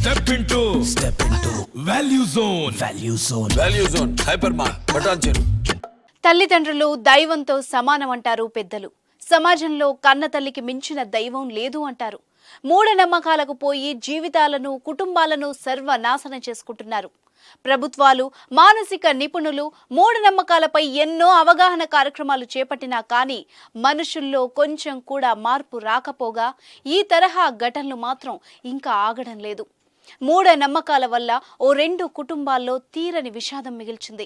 Step into Value Zone. Value zone hyper mart Patancheru. తల్లిదండ్రులు దైవంతో సమానం అంటారు పెద్దలు. సమాజంలో కన్న తల్లికి మించిన దైవం లేదు అంటారు. మూఢనమ్మకాలకు పోయి జీవితాలను కుటుంబాలను సర్వనాశనం చేసుకుంటున్నారు. ప్రభుత్వాలు, మానసిక నిపుణులు మూఢనమ్మకాలపై ఎన్నో అవగాహన కార్యక్రమాలు చేపట్టినా కానీ మనుషుల్లో కొంచెం కూడా మార్పు రాకపోగా ఈ తరహా ఘటనలు మాత్రం ఇంకా ఆగడం లేదు. మూఢనమ్మకాల వల్ల ఓ 2 కుటుంబాల్లో తీరని విషాదం మిగిల్చింది.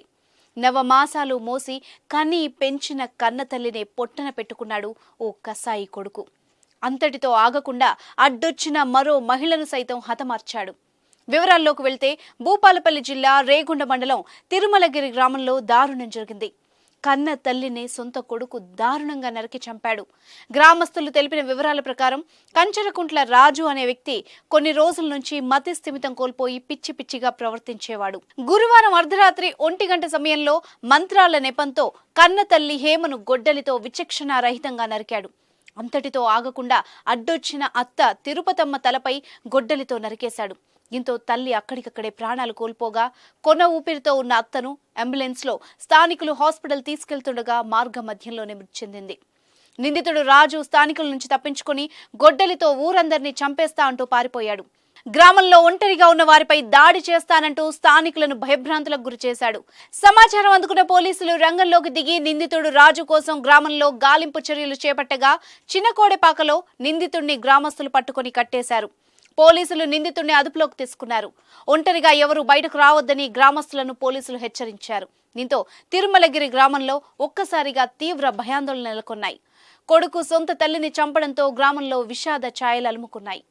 నవమాసాలు మోసి కని పెంచిన కన్న తల్లినే పొట్టన పెట్టుకున్నాడు ఓ కసాయి కొడుకు. అంతటితో ఆగకుండా అడ్డొచ్చిన మరో మహిళను సైతం హతమార్చాడు. వివరాల్లోకి వెళ్తే భూపాలపల్లి జిల్లా రేగుండ మండలం తిరుమలగిరి గ్రామంలో దారుణం జరిగింది. కన్న తల్లిని సొంత కొడుకు దారుణంగా నరికి చంపాడు. గ్రామస్తులు తెలిపిన వివరాల ప్రకారం కంచరకుంట్ల రాజు అనే వ్యక్తి కొన్ని రోజుల నుంచి మతి స్థిమితం కోల్పోయి పిచ్చి పిచ్చిగా ప్రవర్తించేవాడు. గురువారం అర్ధరాత్రి 1 గంట సమయంలో మంత్రాల నెపంతో కన్న తల్లి హేమను గొడ్డలితో విచక్షణారహితంగా నరికాడు. అంతటితో ఆగకుండా అడ్డొచ్చిన అత్త తిరుపతమ్మ తలపై గొడ్డలితో నరికేశాడు. దీంతో తల్లి అక్కడికక్కడే ప్రాణాలు కోల్పోగా కొన ఊపిరితో ఉన్న అత్తను అంబులెన్స్లో స్థానికులు హాస్పిటల్ తీసుకెళ్తుండగా మార్గ మధ్యంలోనే మృతి చెందింది. నిందితుడు రాజు స్థానికుల నుంచి తప్పించుకుని గొడ్డలితో ఊరందరినీ చంపేస్తా అంటూ పారిపోయాడు. గ్రామంలో ఒంటరిగా ఉన్న వారిపై దాడి చేస్తానంటూ స్థానికులను భయభ్రాంతులకు గురి చేశాడు. సమాచారం అందుకున్న పోలీసులు రంగంలోకి దిగి నిందితుడు రాజు కోసం గ్రామంలో గాలింపు చర్యలు చేపట్టగా చిన్నకోడెపాకలో నిందితుడిని గ్రామస్తులు పట్టుకొని కట్టేశారు. పోలీసులు నిందితుడిని అదుపులోకి తీసుకున్నారు. ఒంటరిగా ఎవరూ బయటకు రావద్దని గ్రామస్తులను పోలీసులు హెచ్చరించారు. దీంతో తిరుమలగిరి గ్రామంలో ఒక్కసారిగా తీవ్ర భయాందోళనలు నెలకొన్నాయి. కొడుకు సొంత తల్లిని చంపడంతో గ్రామంలో విషాద ఛాయలు అలుముకున్నాయి.